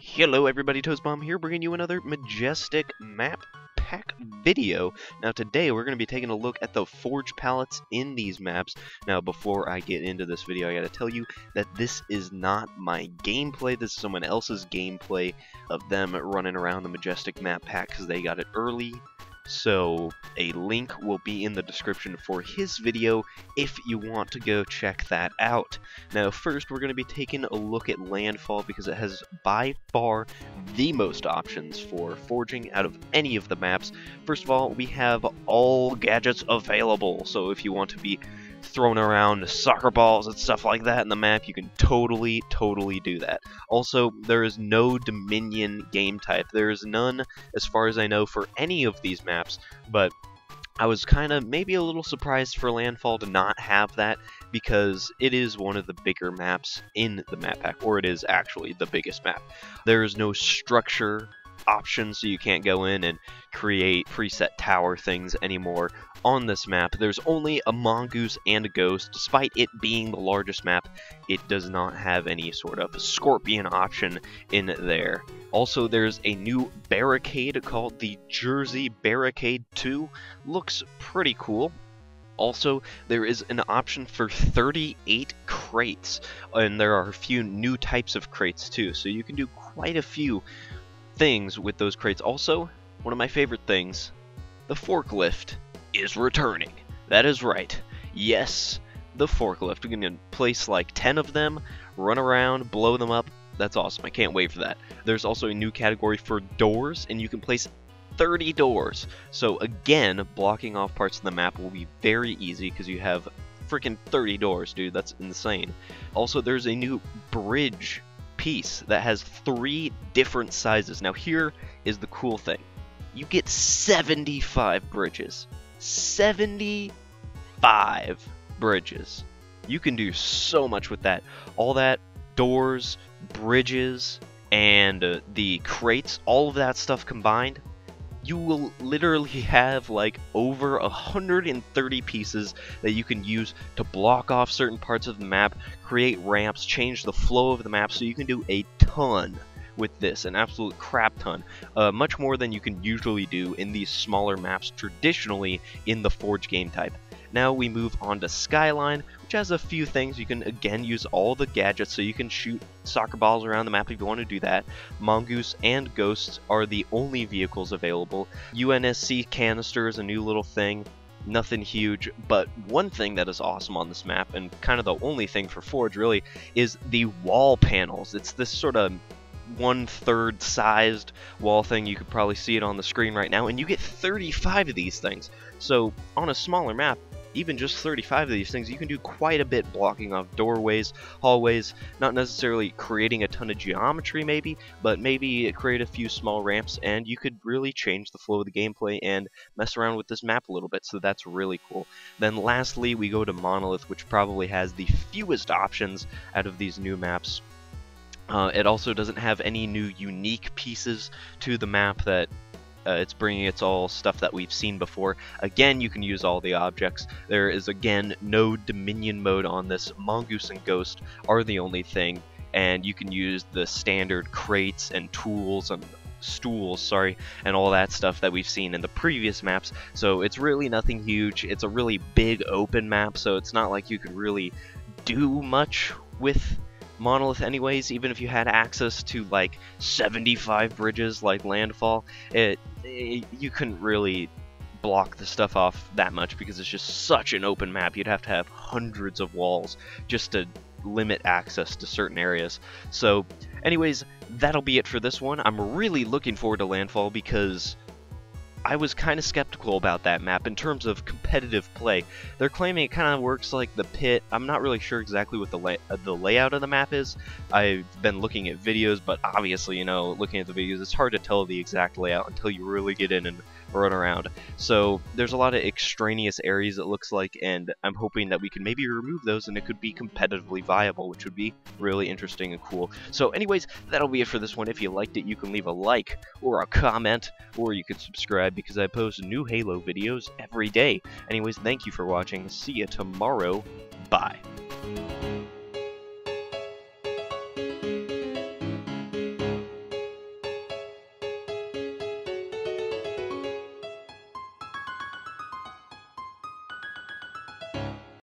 Hello everybody, Toastbomb here, bringing you another Majestic Map Pack video. Now today we're going to be taking a look at the Forge Pallets in these maps. Now before I get into this video, I gotta tell you that this is not my gameplay, this is someone else's gameplay of them running around the Majestic Map Pack because they got it early. So a link will be in the description for his video if you want to go check that out. Now first we're going to be taking a look at Landfall because it has by far the most options for forging out of any of the maps. First of all, we have all gadgets available, so if you want to be throwing around soccer balls and stuff like that in the map, you can totally do that. Also, there is no Dominion game type. There is none, as far as I know, for any of these maps, but I was kind of maybe a little surprised for Landfall to not have that, because it is one of the bigger maps in the map pack, or it is actually the biggest map. There is no structure option, so you can't go in and create preset tower things anymore on this map. There's only a mongoose and a ghost. Despite it being the largest map, it does not have any sort of scorpion option in there. Also, there's a new barricade called the Jersey Barricade 2. Looks pretty cool. Also, there is an option for 38 crates, and there are a few new types of crates too, so you can do quite a few things with those crates. Also, one of my favorite things, the forklift is returning. That is right. Yes, the forklift. We're going to place like 10 of them, run around, blow them up. That's awesome. I can't wait for that. There's also a new category for doors, and you can place 30 doors. So again, blocking off parts of the map will be very easy because you have freaking 30 doors, dude. That's insane. Also, there's a new bridge piece that has 3 different sizes. Now here is the cool thing. You get 75 bridges. 75 bridges. You can do so much with that. All that, doors, bridges, and the crates, all of that stuff combined, you will literally have like over 130 pieces that you can use to block off certain parts of the map, create ramps, change the flow of the map, so you can do a ton with this, an absolute crap ton. Much more than you can usually do in these smaller maps traditionally in the Forge game type. Now we move on to Skyline, which has a few things. You can again use all the gadgets, so you can shoot soccer balls around the map if you want to do that. Mongoose and Ghosts are the only vehicles available. UNSC canister is a new little thing. Nothing huge, but one thing that is awesome on this map, and kind of the only thing for Forge really, is the wall panels. It's this sort of 1/3 sized wall thing. You could probably see it on the screen right now, and you get 35 of these things. So on a smaller map, even just 35 of these things, you can do quite a bit blocking off doorways, hallways, not necessarily creating a ton of geometry maybe, but maybe create a few small ramps, and you could really change the flow of the gameplay and mess around with this map a little bit, so that's really cool. Then lastly, we go to Monolith, which probably has the fewest options out of these new maps. It also doesn't have any new unique pieces to the map that it's bringing. It's all stuff that we've seen before. Again, you can use all the objects. There is again no Dominion mode on this. Mongoose and Ghost are the only thing, and you can use the standard crates and tools and stools, sorry, and all that stuff that we've seen in the previous maps. So it's really nothing huge. It's a really big open map, so it's not like you could really do much with Monolith anyways. Even if you had access to like 75 bridges like Landfall, you couldn't really block the stuff off that much because it's just such an open map. You'd have to have hundreds of walls just to limit access to certain areas. So anyways, that'll be it for this one. I'm really looking forward to Landfall because I was kind of skeptical about that map in terms of competitive play. They're claiming it kind of works like the pit. I'm not really sure exactly what the layout of the map is. I've been looking at videos, but obviously, you know, looking at the videos, it's hard to tell the exact layout until you really get in and run around. So there's a lot of extraneous areas, it looks like, and I'm hoping that we can maybe remove those and it could be competitively viable, which would be really interesting and cool. So anyways, that'll be it for this one. If you liked it, you can leave a like or a comment, or you could subscribe because I post new Halo videos every day. Anyways, thank you for watching. See you tomorrow. Bye.